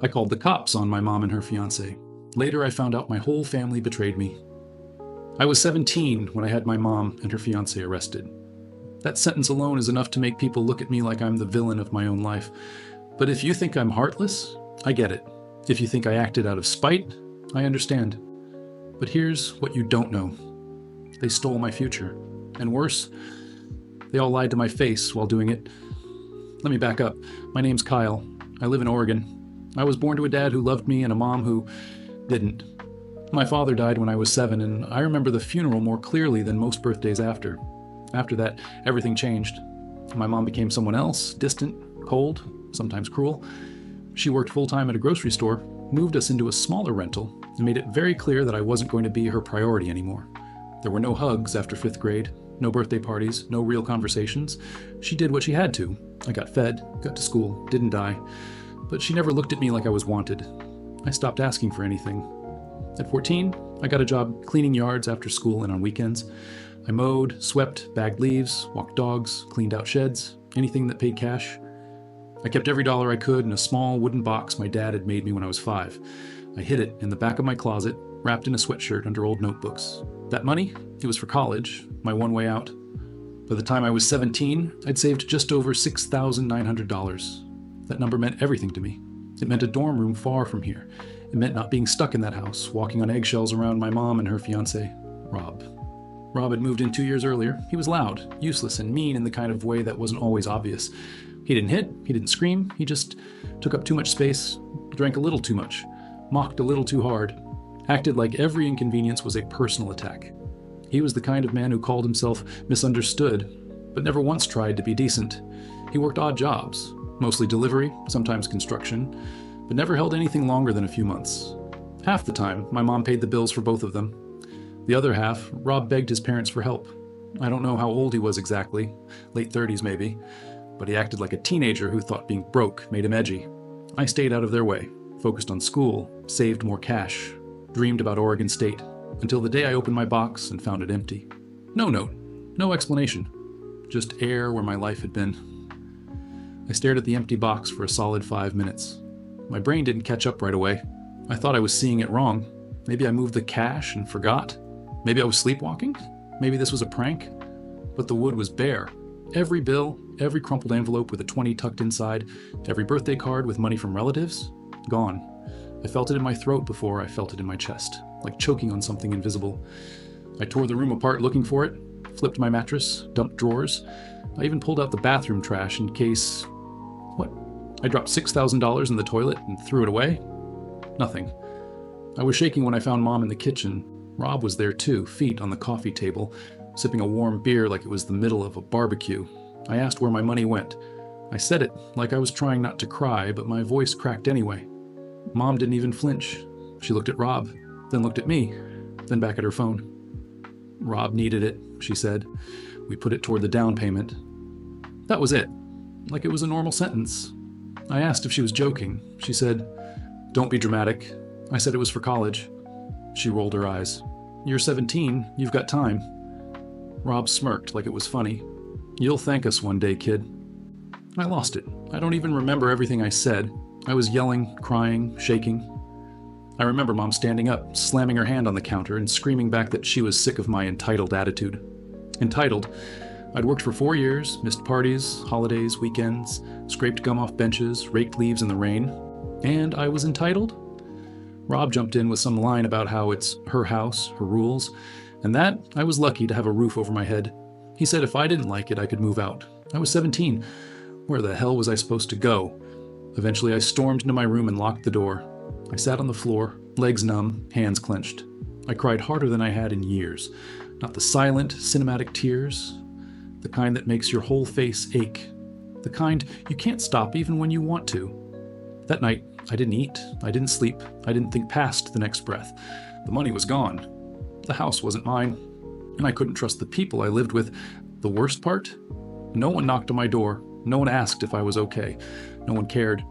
I called the cops on my mom and her fiancé. Later, I found out my whole family betrayed me. I was 17 when I had my mom and her fiancé arrested. That sentence alone is enough to make people look at me like I'm the villain of my own life. But if you think I'm heartless, I get it. If you think I acted out of spite, I understand. But here's what you don't know. They stole my future. And worse, they all lied to my face while doing it. Let me back up. My name's Kyle. I live in Oregon. I was born to a dad who loved me and a mom who didn't. My father died when I was 7, and I remember the funeral more clearly than most birthdays after. After that, everything changed. My mom became someone else, distant, cold, sometimes cruel. She worked full-time at a grocery store, moved us into a smaller rental, and made it very clear that I wasn't going to be her priority anymore. There were no hugs after 5th grade, no birthday parties, no real conversations. She did what she had to. I got fed, got to school, didn't die. But she never looked at me like I was wanted. I stopped asking for anything. At 14, I got a job cleaning yards after school and on weekends. I mowed, swept, bagged leaves, walked dogs, cleaned out sheds, anything that paid cash. I kept every dollar I could in a small wooden box my dad had made me when I was 5. I hid it in the back of my closet, wrapped in a sweatshirt under old notebooks. That money, it was for college, my one way out. By the time I was 17, I'd saved just over $6,900. That number meant everything to me. It meant a dorm room far from here. It meant not being stuck in that house, walking on eggshells around my mom and her fiancé, Rob. Rob had moved in 2 years earlier. He was loud, useless, and mean in the kind of way that wasn't always obvious. He didn't hit, he didn't scream, he just took up too much space, drank a little too much, mocked a little too hard, acted like every inconvenience was a personal attack. He was the kind of man who called himself misunderstood, but never once tried to be decent. He worked odd jobs, mostly delivery, sometimes construction, but never held anything longer than a few months. Half the time, my mom paid the bills for both of them. The other half, Rob begged his parents for help. I don't know how old he was exactly, late 30s maybe, but he acted like a teenager who thought being broke made him edgy. I stayed out of their way, focused on school, saved more cash, dreamed about Oregon State, until the day I opened my box and found it empty. No note, no explanation, just air where my life had been. I stared at the empty box for a solid 5 minutes. My brain didn't catch up right away. I thought I was seeing it wrong. Maybe I moved the cash and forgot. Maybe I was sleepwalking. Maybe this was a prank. But the wood was bare. Every bill, every crumpled envelope with a 20 tucked inside, every birthday card with money from relatives, gone. I felt it in my throat before I felt it in my chest, like choking on something invisible. I tore the room apart looking for it, flipped my mattress, dumped drawers. I even pulled out the bathroom trash in case... What? I dropped $6,000 in the toilet and threw it away? Nothing. I was shaking when I found Mom in the kitchen. Rob was there too, feet on the coffee table, sipping a warm beer like it was the middle of a barbecue. I asked where my money went. I said it like I was trying not to cry, but my voice cracked anyway. Mom didn't even flinch. She looked at Rob, then looked at me, then back at her phone. Rob needed it, she said. We put it toward the down payment. That was it, like it was a normal sentence. I asked if she was joking. She said, "Don't be dramatic." I said it was for college. She rolled her eyes. "You're 17, you've got time." Rob smirked like it was funny. "You'll thank us one day, kid." I lost it. I don't even remember everything I said. I was yelling, crying, shaking. I remember Mom standing up, slamming her hand on the counter, and screaming back that she was sick of my entitled attitude. Entitled? I'd worked for 4 years, missed parties, holidays, weekends, scraped gum off benches, raked leaves in the rain. And I was entitled? Rob jumped in with some line about how it's her house, her rules, and that I was lucky to have a roof over my head. He said if I didn't like it, I could move out. I was 17. Where the hell was I supposed to go? Eventually, I stormed into my room and locked the door. I sat on the floor, legs numb, hands clenched. I cried harder than I had in years. Not the silent, cinematic tears, the kind that makes your whole face ache. The kind you can't stop even when you want to. That night, I didn't eat, I didn't sleep, I didn't think past the next breath. The money was gone. The house wasn't mine. And I couldn't trust the people I lived with. The worst part? No one knocked on my door. No one asked if I was okay. No one cared.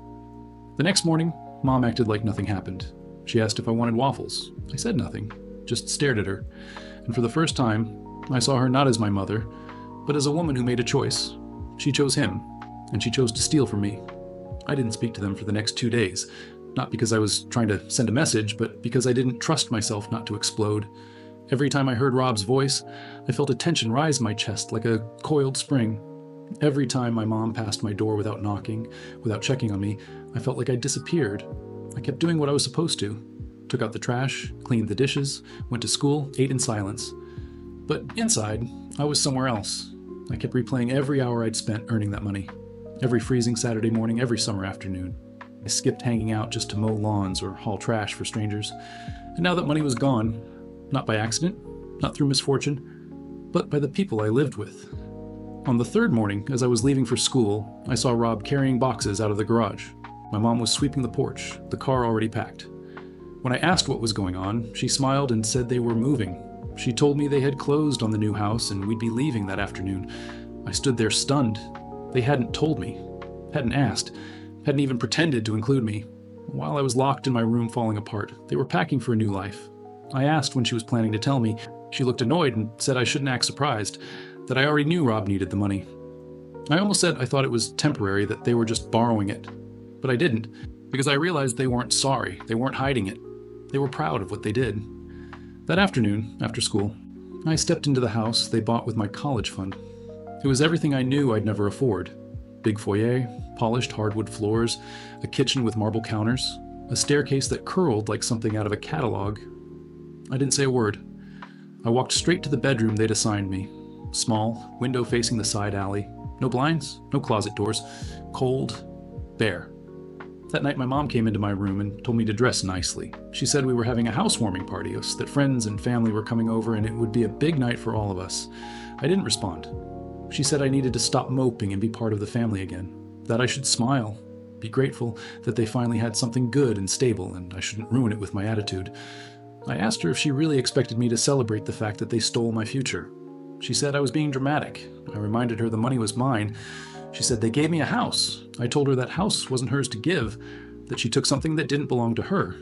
The next morning, Mom acted like nothing happened. She asked if I wanted waffles. I said nothing, just stared at her. And for the first time, I saw her not as my mother, but as a woman who made a choice. She chose him, and she chose to steal from me. I didn't speak to them for the next 2 days. Not because I was trying to send a message, but because I didn't trust myself not to explode. Every time I heard Rob's voice, I felt a tension rise in my chest like a coiled spring. Every time my mom passed my door without knocking, without checking on me, I felt like I disappeared. I kept doing what I was supposed to. Took out the trash, cleaned the dishes, went to school, ate in silence. But inside, I was somewhere else. I kept replaying every hour I'd spent earning that money. Every freezing Saturday morning, every summer afternoon. I skipped hanging out just to mow lawns or haul trash for strangers. And now that money was gone, not by accident, not through misfortune, but by the people I lived with. On the third morning, as I was leaving for school, I saw Rob carrying boxes out of the garage. My mom was sweeping the porch, the car already packed. When I asked what was going on, she smiled and said they were moving. She told me they had closed on the new house and we'd be leaving that afternoon. I stood there stunned. They hadn't told me, hadn't asked, hadn't even pretended to include me. While I was locked in my room falling apart, they were packing for a new life. I asked when she was planning to tell me. She looked annoyed and said I shouldn't act surprised, that I already knew Rob needed the money. I almost said I thought it was temporary, that they were just borrowing it. But I didn't, because I realized they weren't sorry, they weren't hiding it. They were proud of what they did. That afternoon, after school, I stepped into the house they bought with my college fund. It was everything I knew I'd never afford. Big foyer, polished hardwood floors, a kitchen with marble counters, a staircase that curled like something out of a catalog. I didn't say a word. I walked straight to the bedroom they'd assigned me. Small, window facing the side alley. No blinds, no closet doors. Cold, bare. That night my mom came into my room and told me to dress nicely. She said we were having a housewarming party, that friends and family were coming over and it would be a big night for all of us. I didn't respond. She said I needed to stop moping and be part of the family again. That I should smile, be grateful that they finally had something good and stable and I shouldn't ruin it with my attitude. I asked her if she really expected me to celebrate the fact that they stole my future. She said I was being dramatic. I reminded her the money was mine. She said they gave me a house. I told her that house wasn't hers to give, that she took something that didn't belong to her.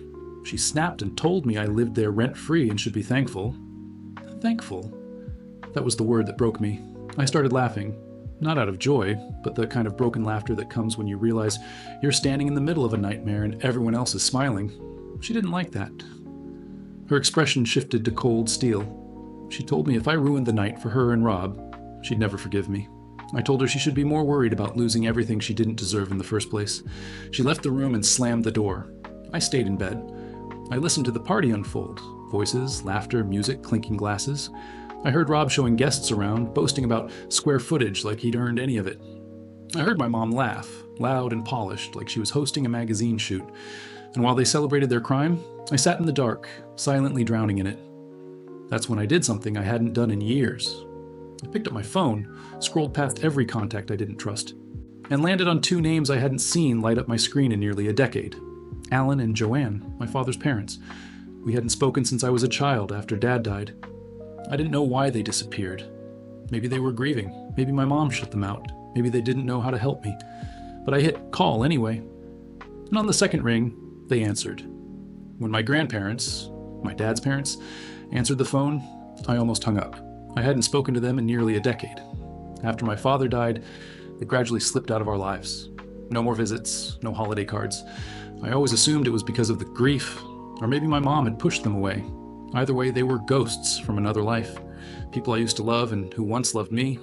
She snapped and told me I lived there rent-free and should be thankful. Thankful? That was the word that broke me. I started laughing. Not out of joy, but the kind of broken laughter that comes when you realize you're standing in the middle of a nightmare and everyone else is smiling. She didn't like that. Her expression shifted to cold steel. She told me if I ruined the night for her and Rob, she'd never forgive me. I told her she should be more worried about losing everything she didn't deserve in the first place. She left the room and slammed the door. I stayed in bed. I listened to the party unfold. Voices, laughter, music, clinking glasses. I heard Rob showing guests around, boasting about square footage like he'd earned any of it. I heard my mom laugh, loud and polished, like she was hosting a magazine shoot. And while they celebrated their crime, I sat in the dark, silently drowning in it. That's when I did something I hadn't done in years. I picked up my phone, scrolled past every contact I didn't trust, and landed on two names I hadn't seen light up my screen in nearly a decade. Alan and Joanne, my father's parents. We hadn't spoken since I was a child after Dad died. I didn't know why they disappeared. Maybe they were grieving. Maybe my mom shut them out. Maybe they didn't know how to help me. But I hit call anyway. And on the second ring, they answered. When my grandparents, my dad's parents, answered the phone, I almost hung up. I hadn't spoken to them in nearly a decade. After my father died, they gradually slipped out of our lives. No more visits, no holiday cards. I always assumed it was because of the grief, or maybe my mom had pushed them away. Either way, they were ghosts from another life. People I used to love and who once loved me.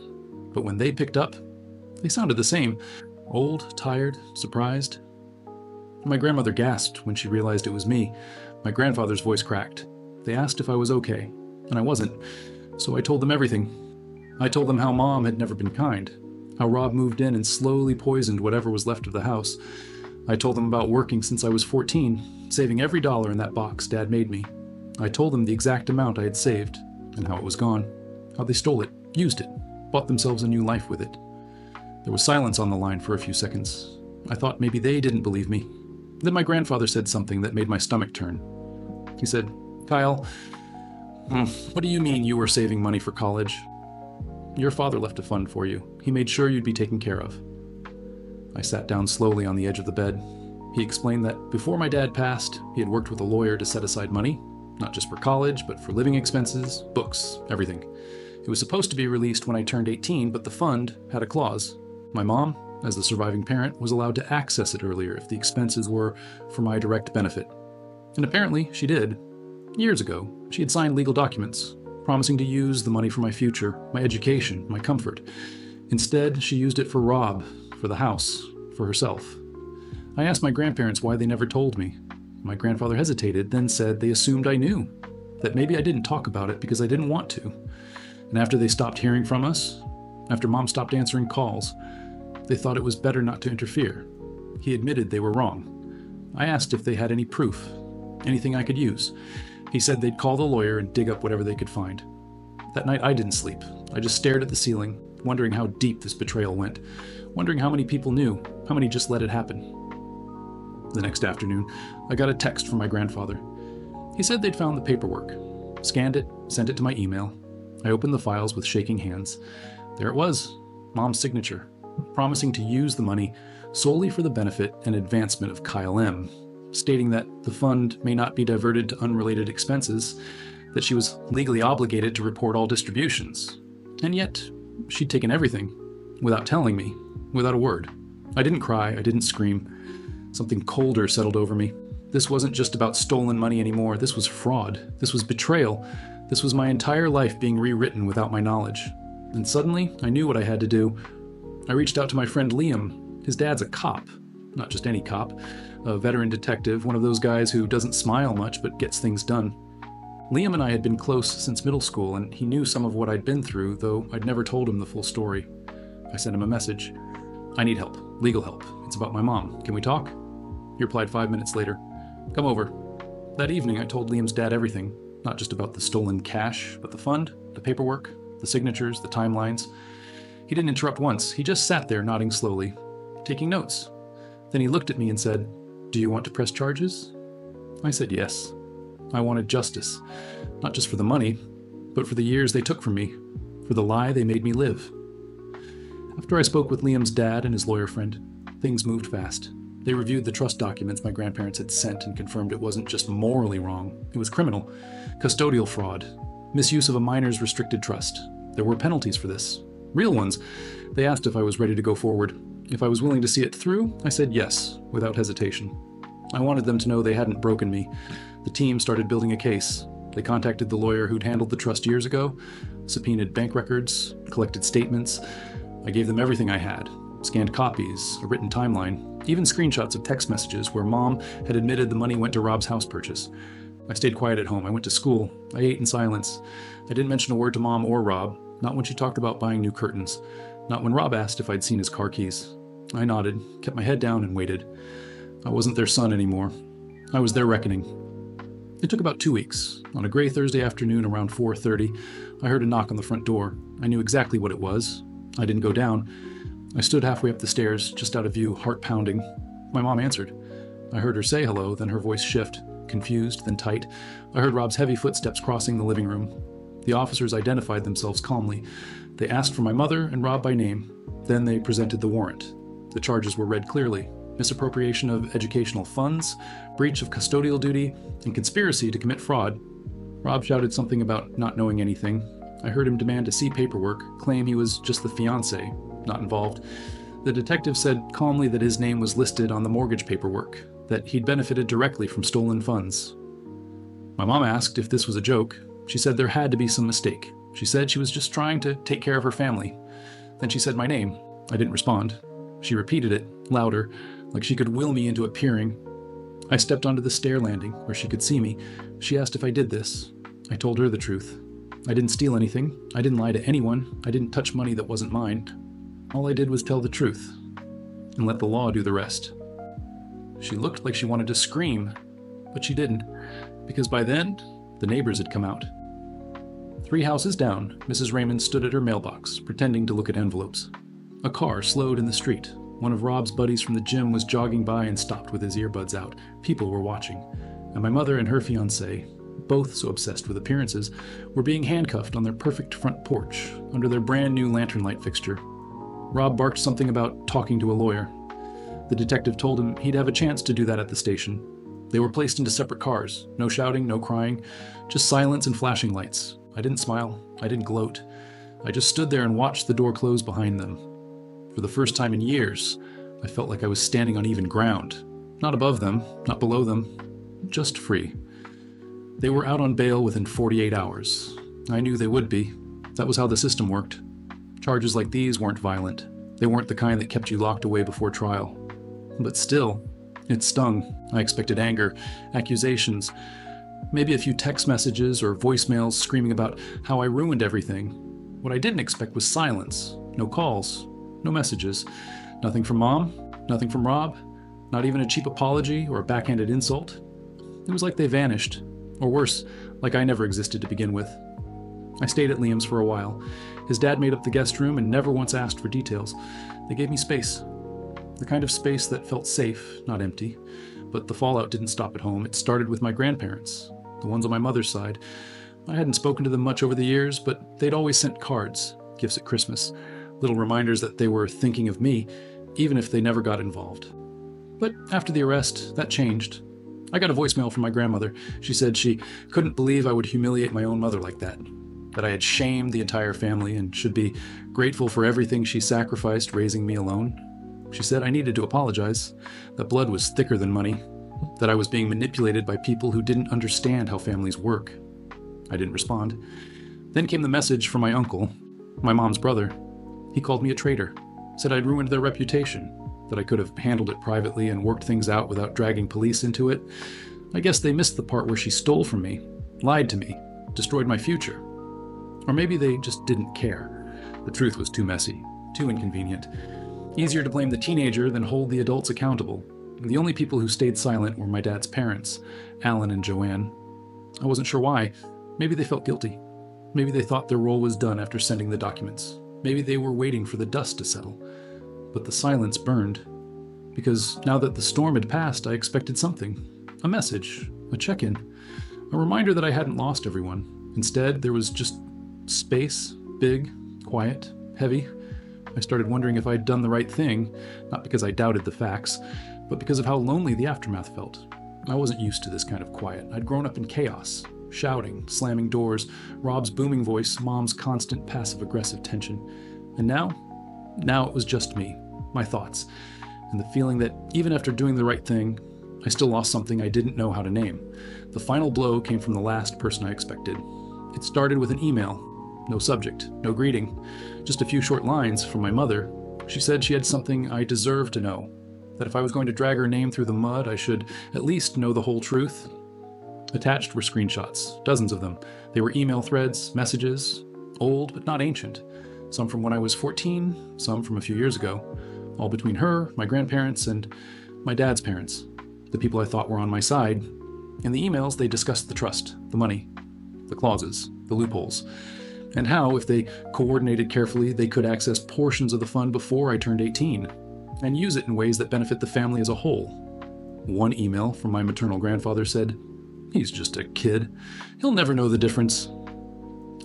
But when they picked up, they sounded the same. Old, tired, surprised. My grandmother gasped when she realized it was me. My grandfather's voice cracked. They asked if I was okay, and I wasn't. So I told them everything. I told them how Mom had never been kind, how Rob moved in and slowly poisoned whatever was left of the house. I told them about working since I was 14, saving every dollar in that box Dad made me. I told them the exact amount I had saved, and how it was gone, how they stole it, used it, bought themselves a new life with it. There was silence on the line for a few seconds. I thought maybe they didn't believe me. Then my grandfather said something that made my stomach turn. He said, "Kyle, what do you mean you were saving money for college? Your father left a fund for you. He made sure you'd be taken care of." I sat down slowly on the edge of the bed. He explained that before my dad passed, he had worked with a lawyer to set aside money, not just for college, but for living expenses, books, everything. It was supposed to be released when I turned 18, but the fund had a clause. My mom, as the surviving parent, was allowed to access it earlier if the expenses were for my direct benefit. And apparently, she did. Years ago, she had signed legal documents, promising to use the money for my future, my education, my comfort. Instead, she used it for Rob, for the house, for herself. I asked my grandparents why they never told me. My grandfather hesitated, then said they assumed I knew, that maybe I didn't talk about it because I didn't want to. And after they stopped hearing from us, after Mom stopped answering calls, they thought it was better not to interfere. He admitted they were wrong. I asked if they had any proof, anything I could use. He said they'd call the lawyer and dig up whatever they could find. That night I didn't sleep. I just stared at the ceiling, wondering how deep this betrayal went, wondering how many people knew, how many just let it happen. The next afternoon, I got a text from my grandfather. He said they'd found the paperwork, scanned it, sent it to my email. I opened the files with shaking hands. There it was, Mom's signature, promising to use the money solely for the benefit and advancement of Kyle M., stating that the fund may not be diverted to unrelated expenses, that she was legally obligated to report all distributions. And yet, she'd taken everything, without telling me, without a word. I didn't cry, I didn't scream. Something colder settled over me. This wasn't just about stolen money anymore, this was fraud, this was betrayal, this was my entire life being rewritten without my knowledge. And suddenly, I knew what I had to do. I reached out to my friend Liam. His dad's a cop, not just any cop, a veteran detective, one of those guys who doesn't smile much but gets things done. Liam and I had been close since middle school, and he knew some of what I'd been through, though I'd never told him the full story. I sent him a message. I need help, legal help. It's about my mom. Can we talk? He replied 5 minutes later. Come over. That evening, I told Liam's dad everything, not just about the stolen cash, but the fund, the paperwork, the signatures, the timelines. He didn't interrupt once. He just sat there nodding slowly, taking notes. Then he looked at me and said, "Do you want to press charges?" I said yes. I wanted justice, not just for the money, but for the years they took from me, for the lie they made me live. After I spoke with Liam's dad and his lawyer friend, things moved fast. They reviewed the trust documents my grandparents had sent and confirmed it wasn't just morally wrong, it was criminal, custodial fraud, misuse of a minor's restricted trust. There were penalties for this, real ones. They asked if I was ready to go forward. If I was willing to see it through, I said yes, without hesitation. I wanted them to know they hadn't broken me. The team started building a case. They contacted the lawyer who'd handled the trust years ago, subpoenaed bank records, collected statements. I gave them everything I had, scanned copies, a written timeline, even screenshots of text messages where Mom had admitted the money went to Rob's house purchase. I stayed quiet at home. I went to school. I ate in silence. I didn't mention a word to Mom or Rob, not when she talked about buying new curtains, not when Rob asked if I'd seen his car keys. I nodded, kept my head down, and waited. I wasn't their son anymore. I was their reckoning. It took about 2 weeks. On a gray Thursday afternoon around 4:30, I heard a knock on the front door. I knew exactly what it was. I didn't go down. I stood halfway up the stairs, just out of view, heart pounding. My mom answered. I heard her say hello, then her voice shift, confused, then tight. I heard Rob's heavy footsteps crossing the living room. The officers identified themselves calmly. They asked for my mother and Rob by name. Then they presented the warrant. The charges were read clearly. Misappropriation of educational funds, breach of custodial duty, and conspiracy to commit fraud. Rob shouted something about not knowing anything. I heard him demand to see paperwork, claim he was just the fiancé, not involved. The detective said calmly that his name was listed on the mortgage paperwork, that he'd benefited directly from stolen funds. My mom asked if this was a joke. She said there had to be some mistake. She said she was just trying to take care of her family. Then she said my name. I didn't respond. She repeated it, louder, like she could will me into appearing. I stepped onto the stair landing, where she could see me. She asked if I did this. I told her the truth. I didn't steal anything. I didn't lie to anyone. I didn't touch money that wasn't mine. All I did was tell the truth, and let the law do the rest. She looked like she wanted to scream, but she didn't, because by then, the neighbors had come out. 3 houses down, Mrs. Raymond stood at her mailbox, pretending to look at envelopes. A car slowed in the street. One of Rob's buddies from the gym was jogging by and stopped with his earbuds out. People were watching. And my mother and her fiancé, both so obsessed with appearances, were being handcuffed on their perfect front porch, under their brand new lantern light fixture. Rob barked something about talking to a lawyer. The detective told him he'd have a chance to do that at the station. They were placed into separate cars. No shouting, no crying, just silence and flashing lights. I didn't smile. I didn't gloat. I just stood there and watched the door close behind them. For the first time in years, I felt like I was standing on even ground. Not above them, not below them, just free. They were out on bail within 48 hours. I knew they would be. That was how the system worked. Charges like these weren't violent. They weren't the kind that kept you locked away before trial. But still, it stung. I expected anger, accusations, maybe a few text messages or voicemails screaming about how I ruined everything. What I didn't expect was silence. No calls, no messages. Nothing from Mom, nothing from Rob, not even a cheap apology or a backhanded insult. It was like they vanished. Or worse, like I never existed to begin with. I stayed at Liam's for a while. His dad made up the guest room and never once asked for details. They gave me space. The kind of space that felt safe, not empty. But the fallout didn't stop at home. It started with my grandparents, the ones on my mother's side. I hadn't spoken to them much over the years, but they'd always sent cards, gifts at Christmas, little reminders that they were thinking of me, even if they never got involved. But after the arrest, that changed. I got a voicemail from my grandmother. She said she couldn't believe I would humiliate my own mother like that I had shamed the entire family and should be grateful for everything she sacrificed raising me alone. She said I needed to apologize, that blood was thicker than money, that I was being manipulated by people who didn't understand how families work. I didn't respond. Then came the message from my uncle, my mom's brother. He called me a traitor, said I'd ruined their reputation, that I could have handled it privately and worked things out without dragging police into it. I guess they missed the part where she stole from me, lied to me, destroyed my future. Or maybe they just didn't care. The truth was too messy, too inconvenient. Easier to blame the teenager than hold the adults accountable. The only people who stayed silent were my dad's parents, Alan and Joanne. I wasn't sure why. Maybe they felt guilty. Maybe they thought their role was done after sending the documents. Maybe they were waiting for the dust to settle. But the silence burned. Because now that the storm had passed, I expected something. A message, a check-in, a reminder that I hadn't lost everyone. Instead, there was just space, big, quiet, heavy. I started wondering if I'd done the right thing, not because I doubted the facts, but because of how lonely the aftermath felt. I wasn't used to this kind of quiet. I'd grown up in chaos, shouting, slamming doors, Rob's booming voice, Mom's constant passive-aggressive tension. And now it was just me, my thoughts, and the feeling that even after doing the right thing, I still lost something I didn't know how to name. The final blow came from the last person I expected. It started with an email. No subject, no greeting, just a few short lines from my mother. She said she had something I deserved to know, that if I was going to drag her name through the mud, I should at least know the whole truth. Attached were screenshots, dozens of them. They were email threads, messages, old but not ancient. Some from when I was 14, some from a few years ago. All between her, my grandparents, and my dad's parents, the people I thought were on my side. In the emails, they discussed the trust, the money, the clauses, the loopholes, and how, if they coordinated carefully, they could access portions of the fund before I turned 18, and use it in ways that benefit the family as a whole. One email from my maternal grandfather said, "He's just a kid. He'll never know the difference."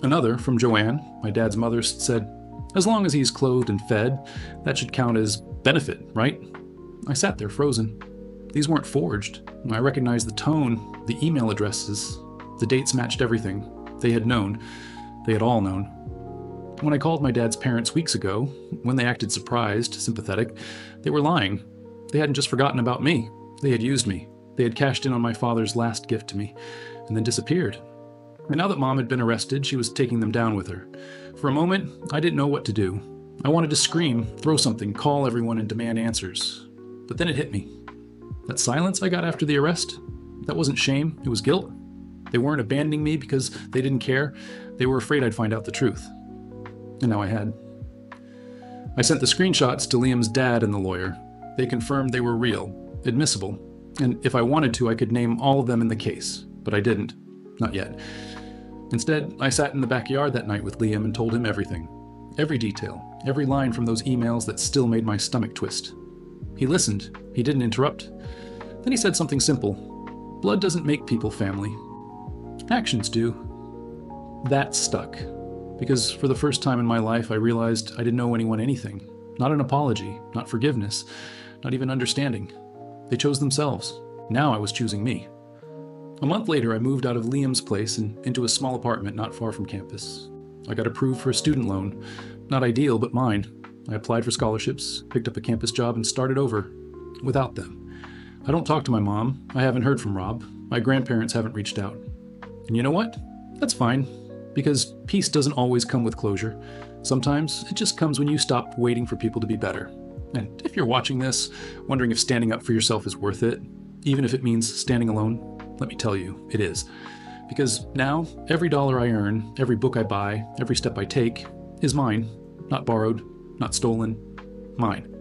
Another, from Joanne, my dad's mother, said, "As long as he's clothed and fed, that should count as benefit, right?" I sat there frozen. These weren't forged. I recognized the tone, the email addresses. The dates matched everything. They had known. They had all known. When I called my dad's parents weeks ago, when they acted surprised, sympathetic, they were lying. They hadn't just forgotten about me. They had used me. They had cashed in on my father's last gift to me, and then disappeared. And now that Mom had been arrested, she was taking them down with her. For a moment, I didn't know what to do. I wanted to scream, throw something, call everyone and demand answers. But then it hit me. That silence I got after the arrest, that wasn't shame, it was guilt. They weren't abandoning me because they didn't care. They were afraid I'd find out the truth. And now I had. I sent the screenshots to Liam's dad and the lawyer. They confirmed they were real, admissible, and if I wanted to, I could name all of them in the case, but I didn't. Not yet. Instead, I sat in the backyard that night with Liam and told him everything. Every detail, every line from those emails that still made my stomach twist. He listened. He didn't interrupt. Then he said something simple. Blood doesn't make people family. Actions do. That stuck. Because for the first time in my life, I realized I didn't owe anyone anything. Not an apology, not forgiveness, not even understanding. They chose themselves. Now I was choosing me. A month later, I moved out of Liam's place and into a small apartment not far from campus. I got approved for a student loan. Not ideal, but mine. I applied for scholarships, picked up a campus job, and started over without them. I don't talk to my mom. I haven't heard from Rob. My grandparents haven't reached out. And you know what? That's fine, because peace doesn't always come with closure. Sometimes it just comes when you stop waiting for people to be better. And if you're watching this, wondering if standing up for yourself is worth it, even if it means standing alone, let me tell you, it is. Because now, every dollar I earn, every book I buy, every step I take, is mine. Not borrowed, not stolen, mine.